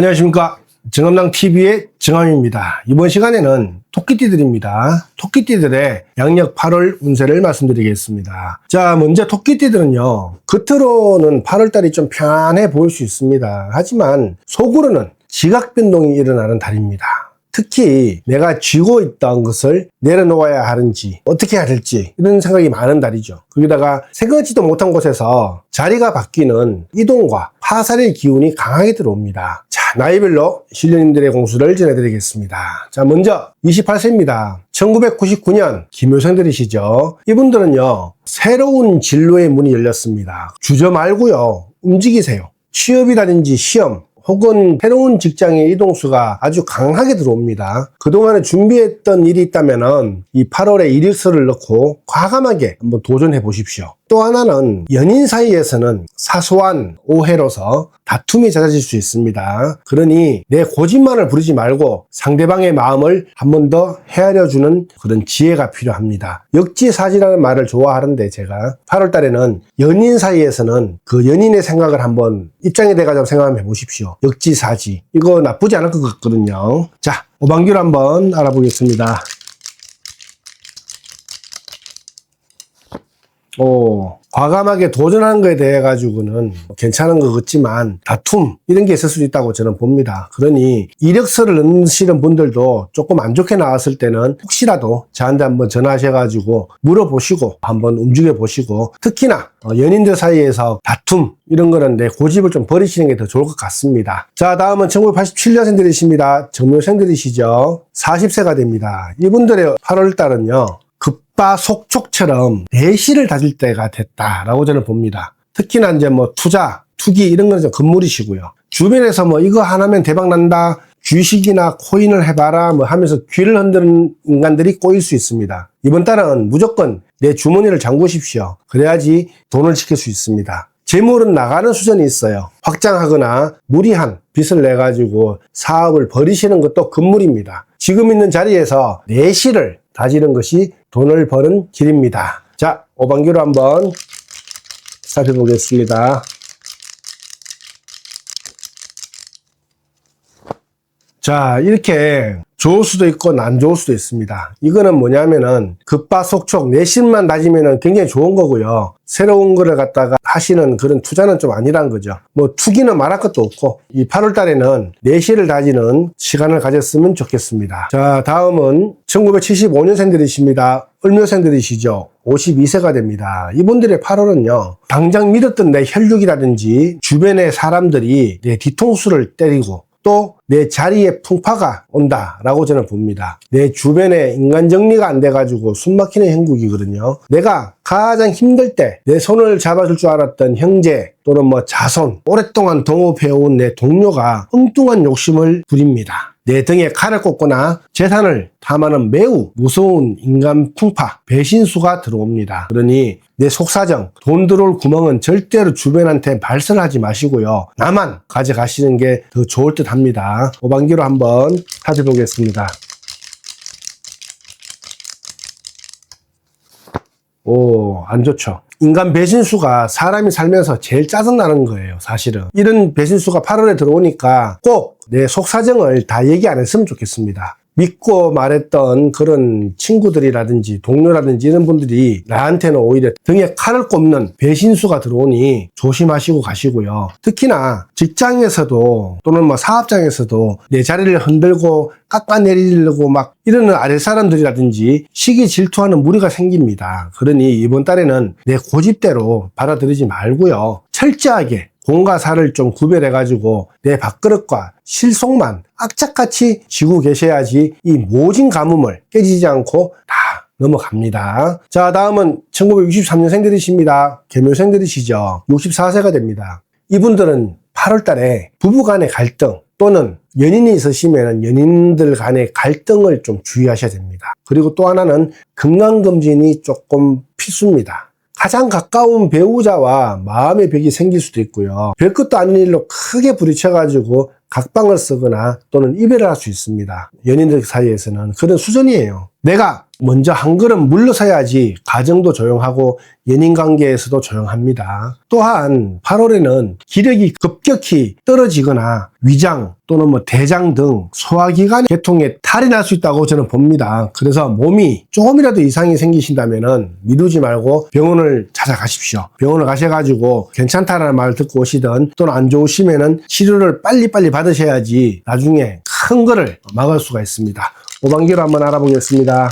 안녕하십니까. 정암랑TV의 정암입니다. 이번 시간에는 토끼띠들입니다. 토끼띠들의 양력 8월 운세를 말씀드리겠습니다. 자, 먼저 토끼띠들은요, 겉으로는 8월달이 좀 편안해 보일 수 있습니다. 하지만 속으로는 지각 변동이 일어나는 달입니다. 특히 내가 쥐고 있던 것을 내려놓아야 하는지 어떻게 해야 될지 이런 생각이 많은 달이죠. 거기다가 생각지도 못한 곳에서 자리가 바뀌는 이동과 파살의 기운이 강하게 들어옵니다. 자, 나이별로 신령님들의 공수를 전해드리겠습니다. 자, 먼저 28세입니다. 1999년 김효생들이시죠. 이분들은요, 새로운 진로의 문이 열렸습니다. 주저 말고요, 움직이세요. 취업이라든지 시험, 혹은 새로운 직장의 이동수가 아주 강하게 들어옵니다. 그동안에 준비했던 일이 있다면 이 8월에 이력서를 넣고 과감하게 한번 도전해 보십시오. 또 하나는 연인 사이에서는 사소한 오해로서 다툼이 잦아질 수 있습니다. 그러니 내 고집만을 부리지 말고 상대방의 마음을 한 번 더 헤아려주는 그런 지혜가 필요합니다. 역지사지라는 말을 좋아하는데 제가 8월 달에는 연인 사이에서는 그 연인의 생각을 한번 입장에 대해서 생각해 보십시오. 역지사지. 이거 나쁘지 않을 것 같거든요. 자, 오방기로 한번 알아보겠습니다. 과감하게 도전하는 거에 대해 가지고는 괜찮은 것 같지만 다툼 이런 게 있을 수도 있다고 저는 봅니다. 그러니 이력서를 넣으시는 분들도 조금 안 좋게 나왔을 때는 혹시라도 저한테 한번 전화하셔가지고 물어보시고 한번 움직여 보시고, 특히나 연인들 사이에서 다툼 이런 거는 내 고집을 좀 버리시는 게 더 좋을 것 같습니다. 자, 다음은 1987년생들이십니다. 정묘생들이시죠. 40세가 됩니다. 이분들의 8월달은요, 급바속촉처럼 내실을 다질 때가 됐다라고 저는 봅니다. 특히나 이제 뭐 투자, 투기 이런 거는 좀 건물이시고요. 주변에서 뭐 이거 하나면 대박 난다, 주식이나 코인을 해봐라 뭐 하면서 귀를 흔드는 인간들이 꼬일 수 있습니다. 이번 달은 무조건 내 주머니를 잠그십시오. 그래야지 돈을 지킬 수 있습니다. 재물은 나가는 수준이 있어요. 확장하거나 무리한 빚을 내가지고 사업을 벌이시는 것도 금물입니다. 지금 있는 자리에서 내실을 다지는 것이 돈을 버는 길입니다. 자, 오방기로 한번 살펴보겠습니다. 자, 이렇게 좋을 수도 있고 안 좋을 수도 있습니다. 이거는 뭐냐면은 급바속촉 내실만 다지면은 굉장히 좋은 거고요. 새로운 거를 갖다가 하시는 그런 투자는 좀 아니란 거죠. 뭐 투기는 말할 것도 없고 이 8월 달에는 내실을 다지는 시간을 가졌으면 좋겠습니다. 자, 다음은 1975년생들이십니다. 을묘생들이시죠. 52세가 됩니다. 이분들의 8월은요, 당장 믿었던 내 혈육이라든지 주변의 사람들이 내 뒤통수를 때리고 또 내 자리에 풍파가 온다라고 저는 봅니다. 내 주변에 인간 정리가 안 돼가지고 숨막히는 형국이거든요. 내가 가장 힘들 때 내 손을 잡아줄 줄 알았던 형제 또는 뭐 자손, 오랫동안 동업해온 내 동료가 엉뚱한 욕심을 부립니다. 내 등에 칼을 꽂거나 재산을 탐하는 매우 무서운 인간 풍파, 배신수가 들어옵니다. 그러니 내 속사정, 돈 들어올 구멍은 절대로 주변한테 발설하지 마시고요. 나만 가져가시는 게 더 좋을 듯 합니다. 오방기로 한번 살펴보겠습니다. 안 좋죠. 인간 배신수가 사람이 살면서 제일 짜증나는 거예요, 사실은. 이런 배신수가 8월에 들어오니까 꼭 내 속사정을 다 얘기 안 했으면 좋겠습니다. 믿고 말했던 그런 친구들이라든지 동료라든지 이런 분들이 나한테는 오히려 등에 칼을 꼽는 배신수가 들어오니 조심하시고 가시고요. 특히나 직장에서도 또는 뭐 사업장에서도 내 자리를 흔들고 깎아내리려고 막 이러는 아랫사람들이라든지 시기 질투하는 무리가 생깁니다. 그러니 이번 달에는 내 고집대로 받아들이지 말고요. 철저하게 공과 사를 좀 구별해가지고 내 밥그릇과 실속만 악착같이 지고 계셔야지 이 모진 가뭄을 깨지지 않고 다 넘어갑니다. 자, 다음은 1963년생들이십니다. 개묘생들이시죠. 64세가 됩니다. 이분들은 8월 달에 부부간의 갈등 또는 연인이 있으시면 연인들 간의 갈등을 좀 주의하셔야 됩니다. 그리고 또 하나는 건강검진이 조금 필수입니다. 가장 가까운 배우자와 마음의 벽이 생길 수도 있고요. 별것도 아닌 일로 크게 부딪혀가지고 각방을 쓰거나 또는 이별을 할 수 있습니다. 연인들 사이에서는 그런 수준이에요. 내가 먼저 한 걸음 물러서야지 가정도 조용하고 연인관계에서도 조용합니다. 또한 8월에는 기력이 급격히 떨어지거나 위장 또는 대장 등 소화기관 계통에 탈이 날 수 있다고 저는 봅니다. 그래서 몸이 조금이라도 이상이 생기신다면 미루지 말고 병원을 찾아가십시오. 병원을 가셔가지고 괜찮다라는 말을 듣고 오시든 또는 안 좋으시면은 치료를 빨리빨리 받으셔야지 나중에 큰 거를 막을 수가 있습니다. 오방기로 한번 알아보겠습니다.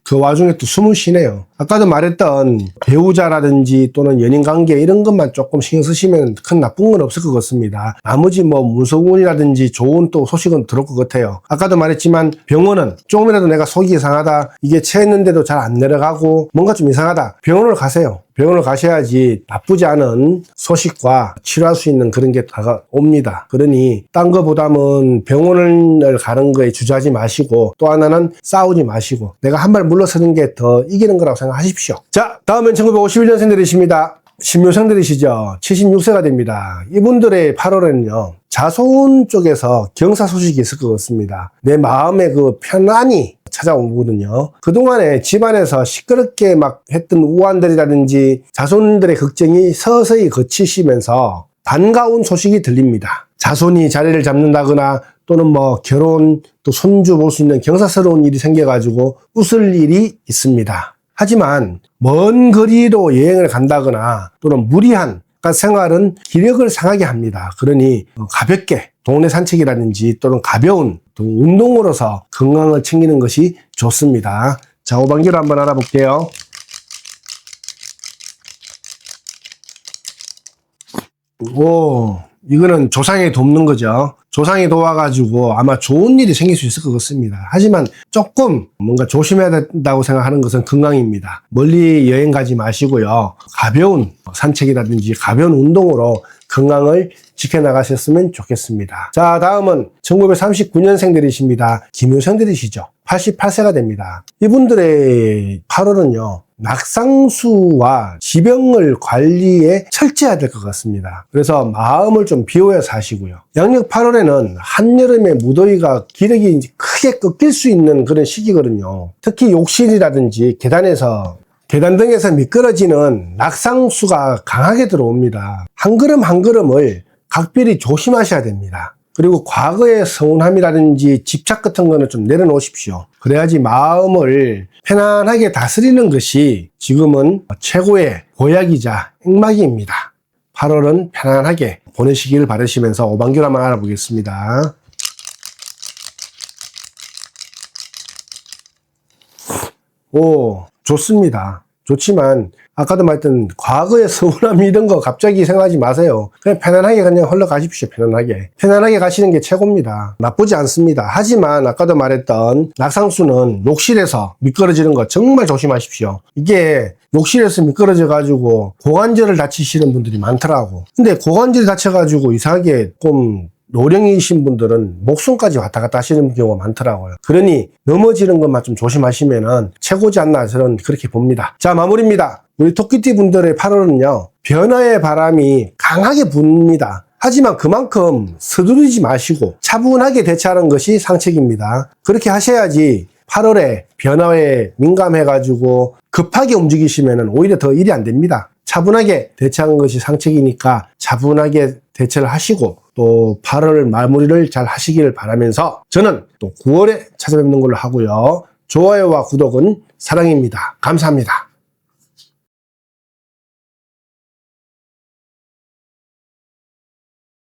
그 와중에 또 숨을 쉬네요. 아까도 말했던 배우자라든지 또는 연인관계 이런 것만 조금 신경 쓰시면 큰 나쁜 건 없을 것 같습니다. 나머지 무서운이라든지 좋은 또 소식은 들을 것 같아요. 아까도 말했지만 병원은 조금이라도 내가 속이 이상하다, 이게 체했는데도 잘 안 내려가고 뭔가 좀 이상하다, 병원을 가세요. 병원을 가셔야지 나쁘지 않은 소식과 치료할 수 있는 그런 게 다가옵니다. 그러니 딴 거보다는 병원을 가는 거에 주저하지 마시고, 또 하나는 싸우지 마시고 내가 한 발 물러서는 게 더 이기는 거라고 생각하십시오. 자, 다음은 1951년생들이십니다. 신묘생들이시죠. 76세가 됩니다. 이분들의 8월에는요, 자손 쪽에서 경사 소식이 있을 것 같습니다. 내 마음의 그 편안이 찾아오거든요. 그동안에 집안에서 시끄럽게 막 했던 우환들이라든지 자손들의 걱정이 서서히 거치시면서 반가운 소식이 들립니다. 자손이 자리를 잡는다거나 또는 결혼, 또 손주 볼 수 있는 경사스러운 일이 생겨가지고 웃을 일이 있습니다. 하지만 먼 거리로 여행을 간다거나 또는 무리한 생활은 기력을 상하게 합니다. 그러니 가볍게 동네 산책이라든지 또는 가벼운 운동으로서 건강을 챙기는 것이 좋습니다. 자, 오방기로 한번 알아볼게요. 이거는 조상이 돕는 거죠. 조상이 도와가지고 아마 좋은 일이 생길 수 있을 것 같습니다. 하지만 조금 뭔가 조심해야 된다고 생각하는 것은 건강입니다. 멀리 여행 가지 마시고요. 가벼운 산책이라든지 가벼운 운동으로 건강을 지켜나가셨으면 좋겠습니다. 자, 다음은 1939년생들이십니다. 김효생들이시죠. 88세가 됩니다. 이분들의 8월은요, 낙상수와 지병을 관리에 철저해야 될 것 같습니다. 그래서 마음을 좀 비워서 하시고요. 양력 8월에는 한여름의 무더위가 기력이 크게 꺾일 수 있는 그런 시기거든요. 특히 욕실이라든지 계단 등에서 미끄러지는 낙상수가 강하게 들어옵니다. 한 걸음 한 걸음을 각별히 조심하셔야 됩니다. 그리고 과거의 서운함이라든지 집착 같은 거는 좀 내려놓으십시오. 그래야지 마음을 편안하게 다스리는 것이 지금은 최고의 보약이자 행막입니다. 8월은 편안하게 보내시길 바라시면서 오방기로 한번 알아보겠습니다. 좋습니다. 좋지만 아까도 말했던 과거의 서운함 이런 거 갑자기 생각하지 마세요. 그냥 편안하게 그냥 흘러가십시오. 편안하게 가시는 게 최고입니다. 나쁘지 않습니다. 하지만 아까도 말했던 낙상수는 욕실에서 미끄러지는 거 정말 조심하십시오. 이게 욕실에서 미끄러져 가지고 고관절을 다치시는 분들이 많더라고. 근데 고관절이 다쳐가지고 이상하게 좀 노령이신 분들은 목숨까지 왔다 갔다 하시는 경우가 많더라고요. 그러니 넘어지는 것만 좀 조심하시면은 최고지 않나 저는 그렇게 봅니다. 자, 마무리입니다. 우리 토끼띠 분들의 8월은요, 변화의 바람이 강하게 붑니다. 하지만 그만큼 서두르지 마시고 차분하게 대처하는 것이 상책입니다. 그렇게 하셔야지 8월에 변화에 민감해가지고 급하게 움직이시면은 오히려 더 일이 안 됩니다. 차분하게 대처하는 것이 상책이니까 차분하게 대처를 하시고 또 8월 마무리를 잘 하시길 바라면서 저는 또 9월에 찾아뵙는 걸로 하고요. 좋아요와 구독은 사랑입니다. 감사합니다.